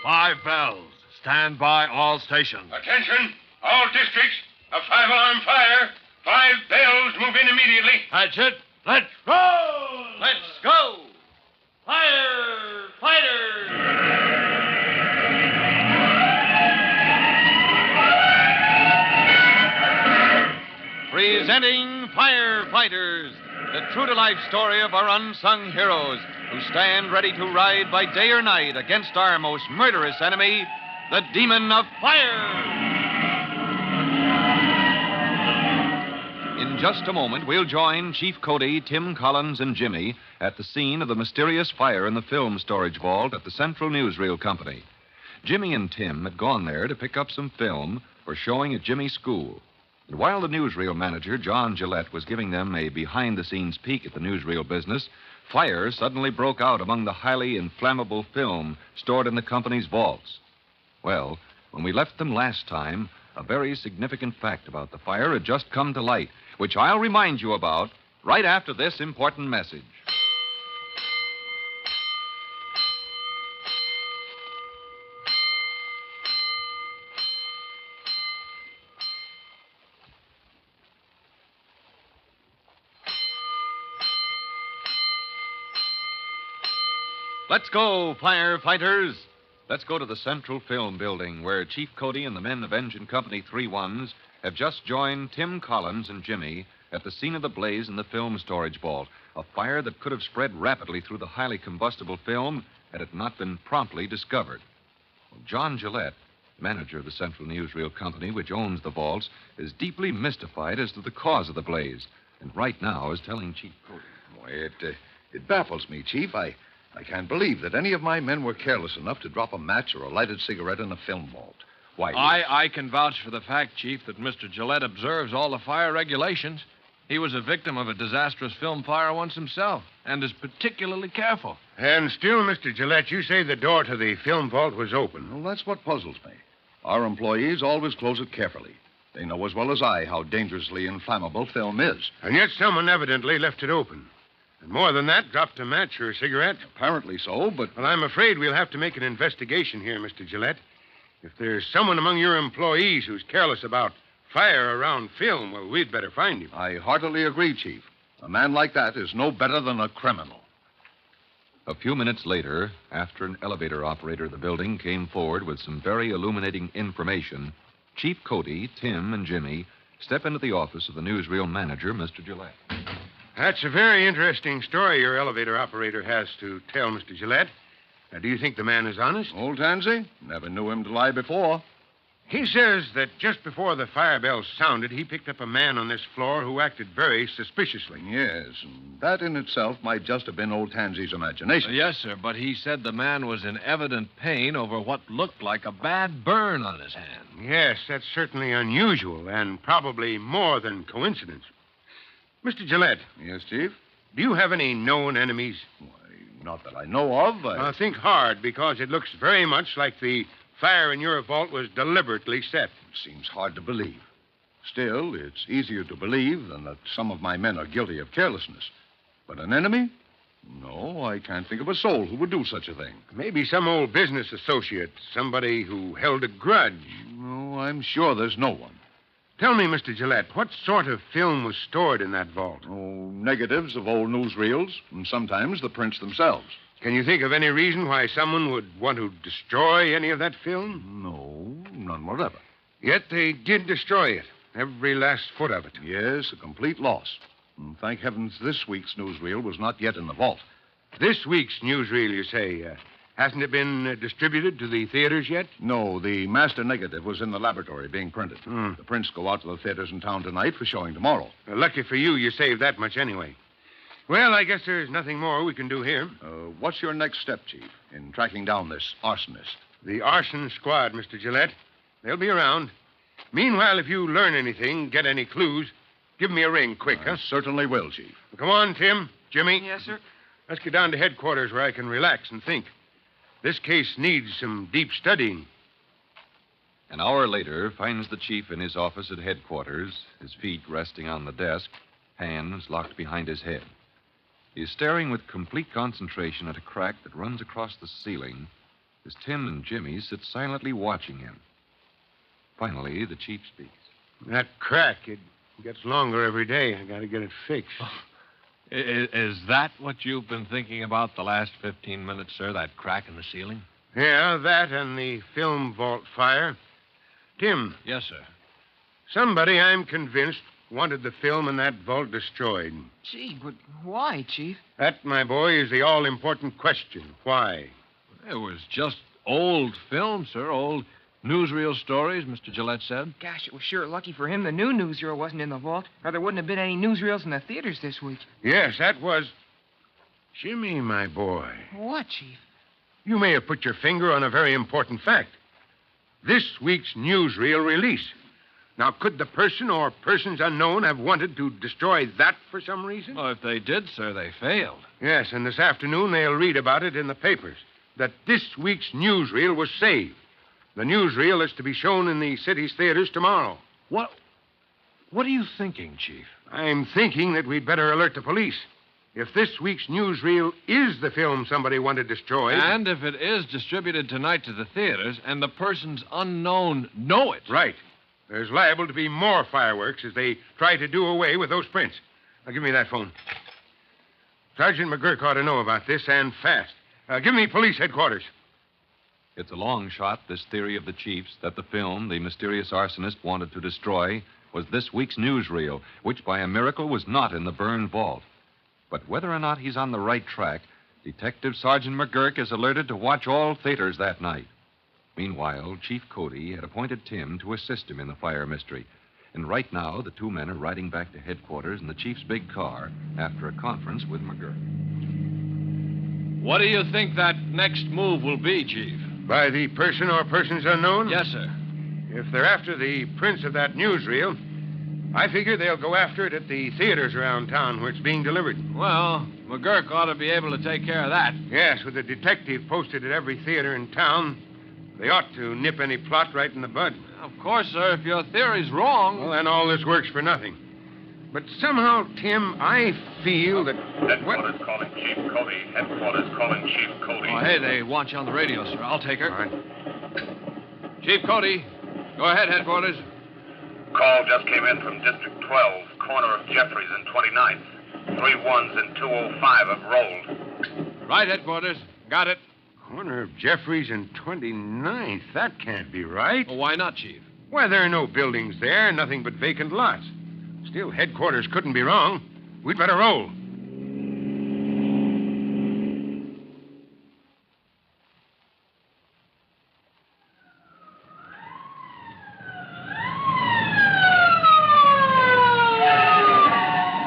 5 bells. Stand by all stations. Attention, all districts. A 5-alarm fire. 5 bells. Move in immediately. Hatchet, let's roll! Let's go! Firefighters! Presenting Firefighters, the true-to-life story of our unsung heroes who stand ready to ride by day or night against our most murderous enemy, the demon of fire. In just a moment, we'll join Chief Cody, Tim Collins, and Jimmy at the scene of the mysterious fire in the film storage vault at the Central Newsreel Company. Jimmy and Tim had gone there to pick up some film for showing at Jimmy's school. And while the newsreel manager, John Gillette, was giving them a behind-the-scenes peek at the newsreel business, fire suddenly broke out among the highly inflammable film stored in the company's vaults. Well, when we left them last time, a very significant fact about the fire had just come to light, which I'll remind you about right after this important message. Let's go, firefighters. Let's go to the Central Film Building, where Chief Cody and the men of Engine Company 3-1s have just joined Tim Collins and Jimmy at the scene of the blaze in the film storage vault, a fire that could have spread rapidly through the highly combustible film had it not been promptly discovered. Well, John Gillette, manager of the Central Newsreel Company, which owns the vaults, is deeply mystified as to the cause of the blaze, and right now is telling Chief Cody. Why, it baffles me, Chief. I can't believe that any of my men were careless enough to drop a match or a lighted cigarette in a film vault. Why? I can vouch for the fact, Chief, that Mr. Gillette observes all the fire regulations. He was a victim of a disastrous film fire once himself and is particularly careful. And still, Mr. Gillette, you say the door to the film vault was open. Well, that's what puzzles me. Our employees always close it carefully. They know as well as I how dangerously inflammable film is. And yet someone evidently left it open. And more than that, dropped a match or a cigarette. Apparently so, but... Well, I'm afraid we'll have to make an investigation here, Mr. Gillette. If there's someone among your employees who's careless about fire around film, well, we'd better find him. I heartily agree, Chief. A man like that is no better than a criminal. A few minutes later, after an elevator operator of the building came forward with some very illuminating information, Chief Cody, Tim, and Jimmy step into the office of the newsreel manager, Mr. Gillette. That's a very interesting story your elevator operator has to tell, Mr. Gillette. Now, do you think the man is honest? Old Tansy? Never knew him to lie before. He says that just before the fire bell sounded, he picked up a man on this floor who acted very suspiciously. Yes, and that in itself might just have been old Tansy's imagination. Yes, sir, but he said the man was in evident pain over what looked like a bad burn on his hand. Yes, that's certainly unusual and probably more than coincidence. Mr. Gillette. Yes, Chief? Do you have any known enemies? Why, not that I know of. Think hard, because it looks very much like the fire in your vault was deliberately set. It seems hard to believe. Still, it's easier to believe than that some of my men are guilty of carelessness. But an enemy? No, I can't think of a soul who would do such a thing. Maybe some old business associate, somebody who held a grudge. No, I'm sure there's no one. Tell me, Mr. Gillette, what sort of film was stored in that vault? Oh, negatives of old newsreels, and sometimes the prints themselves. Can you think of any reason why someone would want to destroy any of that film? No, none whatever. Yet they did destroy it, every last foot of it. Yes, a complete loss. And thank heavens this week's newsreel was not yet in the vault. This week's newsreel, you say? Hasn't it been distributed to the theaters yet? No, the master negative was in the laboratory being printed. The prints go out to the theaters in town tonight for showing tomorrow. Lucky for you, you saved that much anyway. Well, I guess there's nothing more we can do here. What's your next step, Chief, in tracking down this arsonist? The arson squad, Mr. Gillette. They'll be around. Meanwhile, if you learn anything, get any clues, give me a ring quick, huh? Certainly will, Chief. Come on, Tim. Jimmy. Yes, sir. Let's get down to headquarters where I can relax and think. This case needs some deep studying. An hour later finds the chief in his office at headquarters, his feet resting on the desk, hands locked behind his head. He is staring with complete concentration at a crack that runs across the ceiling, as Tim and Jimmy sit silently watching him. Finally, the chief speaks. That crack, it gets longer every day. I got to get it fixed. Is that what you've been thinking about the last 15 minutes, sir? That crack in the ceiling? Yeah, that and the film vault fire. Tim. Yes, sir. Somebody, I'm convinced, wanted the film in that vault destroyed. Gee, but why, Chief? That, my boy, is the all-important question. Why? It was just old film, sir. Old newsreel stories, Mr. Gillette said. Gosh, it was sure lucky for him the new newsreel wasn't in the vault, or there wouldn't have been any newsreels in the theaters this week. Yes, that was... Jimmy, my boy. What, Chief? You may have put your finger on a very important fact. This week's newsreel release. Now, could the person or persons unknown have wanted to destroy that for some reason? Well, if they did, sir, they failed. Yes, and this afternoon they'll read about it in the papers, that this week's newsreel was saved. The newsreel is to be shown in the city's theaters tomorrow. What are you thinking, Chief? I'm thinking that we'd better alert the police. If this week's newsreel is the film somebody wanted destroyed... And if it is distributed tonight to the theaters and the persons unknown know it... Right. There's liable to be more fireworks as they try to do away with those prints. Now, give me that phone. Sergeant McGurk ought to know about this, and fast. Give me police headquarters. It's a long shot, this theory of the chief's, that the film the mysterious arsonist wanted to destroy was this week's newsreel, which by a miracle was not in the burned vault. But whether or not he's on the right track, Detective Sergeant McGurk is alerted to watch all theaters that night. Meanwhile, Chief Cody had appointed Tim to assist him in the fire mystery. And right now, the two men are riding back to headquarters in the chief's big car after a conference with McGurk. What do you think that next move will be, Chief? By the person or persons unknown? Yes, sir. If they're after the prints of that newsreel, I figure they'll go after it at the theaters around town where it's being delivered. Well, McGurk ought to be able to take care of that. Yes, with a detective posted at every theater in town, they ought to nip any plot right in the bud. Of course, sir, if your theory's wrong... Well, then all this works for nothing. But somehow, Tim, I feel that... Headquarters calling Chief Cody. Headquarters calling Chief Cody. Oh, hey, they want you on the radio, sir. I'll take her. All right. Chief Cody, go ahead, headquarters. Call just came in from District 12, corner of Jeffries and 29th. 3 ones and 205 have rolled. Right, headquarters. Got it. Corner of Jeffries and 29th. That can't be right. Well, why not, Chief? Why, there are no buildings there, nothing but vacant lots. Still, headquarters couldn't be wrong. We'd better roll.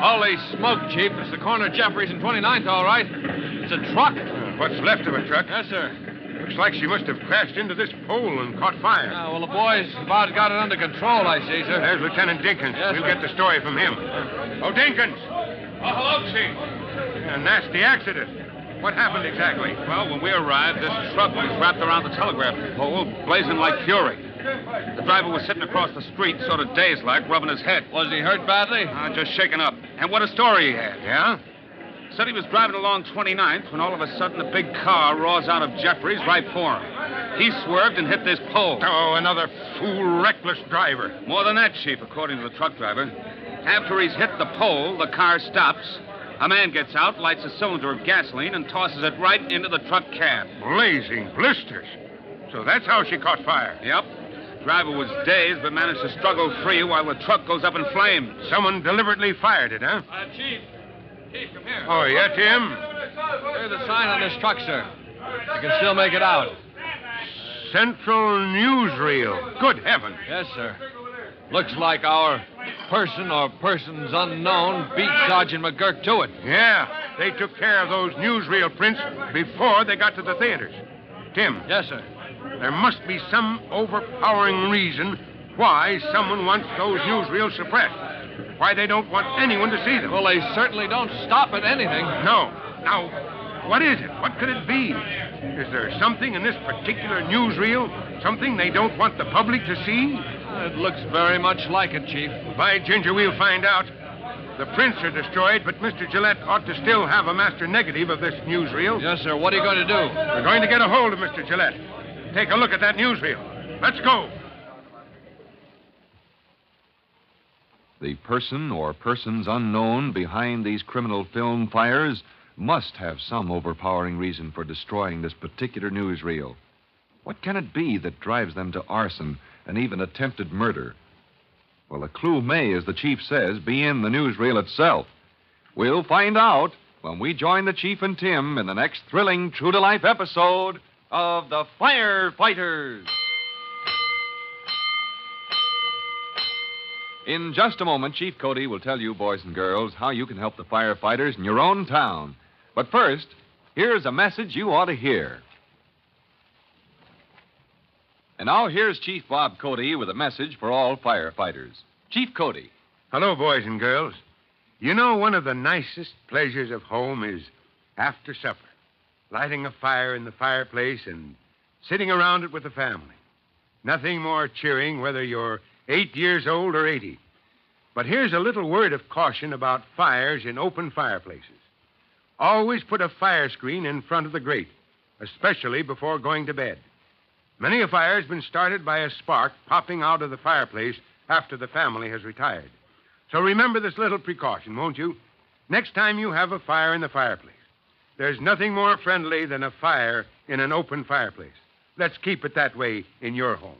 Holy smoke, Chief. It's the corner of Jeffries and 29th, all right. It's a truck. What's left of a truck? Yes, sir. Looks like she must have crashed into this pole and caught fire. Well, the boys about got it under control, I see, sir. There's Lieutenant Dinkins. Yes, we'll sir. get the story from him. Oh, Dinkins! Oh, hello, Chief. A nasty accident. What happened exactly? Well, when we arrived, this truck was wrapped around the telegraph pole, blazing like fury. The driver was sitting across the street, sort of dazed-like, rubbing his head. Was he hurt badly? Just shaken up. And what a story he had. Yeah? Said he was driving along 29th when all of a sudden a big car roars out of Jeffries right for him. He swerved and hit this pole. Oh, another fool, reckless driver. More than that, Chief, according to the truck driver. After he's hit the pole, the car stops. A man gets out, lights a cylinder of gasoline, and tosses it right into the truck cab. Blazing blisters. So that's how she caught fire. Yep. Driver was dazed, but managed to struggle free while the truck goes up in flames. Someone deliberately fired it, huh? Chief. Chief, come here. Oh, yeah, Tim? Here's the sign on this truck, sir. You can still make it out. Central Newsreel. Good heavens. Yes, sir. Looks like our person or persons unknown beat Sergeant McGurk to it. Yeah, they took care of those newsreel prints before they got to the theaters. Tim. Yes, sir. There must be some overpowering reason why someone wants those newsreels suppressed. Why they don't want anyone to see them. Well, they certainly don't stop at anything. No. Now, what is it? What could it be? Is there something in this particular newsreel? Something they don't want the public to see? It looks very much like it, Chief. By ginger, we'll find out. The prints are destroyed, but Mr. Gillette ought to still have a master negative of this newsreel. Yes, sir. What are you going to do? We're going to get a hold of Mr. Gillette. Take a look at that newsreel. Let's go. The person or persons unknown behind these criminal film fires must have some overpowering reason for destroying this particular newsreel. What can it be that drives them to arson and even attempted murder? Well, the clue may, as the chief says, be in the newsreel itself. We'll find out when we join the chief and Tim in the next thrilling, true-to-life episode of The Firefighters. In just a moment, Chief Cody will tell you, boys and girls, how you can help the firefighters in your own town. But first, here's a message you ought to hear. And now here's Chief Bob Cody with a message for all firefighters. Chief Cody. Hello, boys and girls. You know, one of the nicest pleasures of home is after supper, lighting a fire in the fireplace and sitting around it with the family. Nothing more cheering whether you're 8 years old or 80. But here's a little word of caution about fires in open fireplaces. Always put a fire screen in front of the grate, especially before going to bed. Many a fire has been started by a spark popping out of the fireplace after the family has retired. So remember this little precaution, won't you? Next time you have a fire in the fireplace, there's nothing more friendly than a fire in an open fireplace. Let's keep it that way in your home.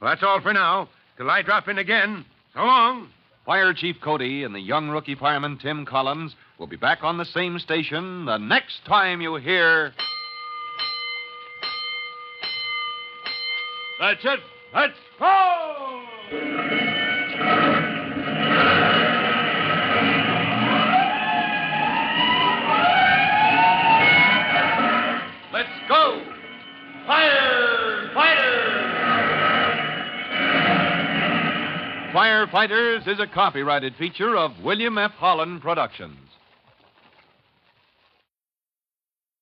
Well, that's all for now. Till I drop in again, so long. Fire Chief Cody and the young rookie fireman Tim Collins will be back on the same station the next time you hear... That's it. Let's go! Let's go! Firefighters! Firefighters is a copyrighted feature of William F. Holland Productions.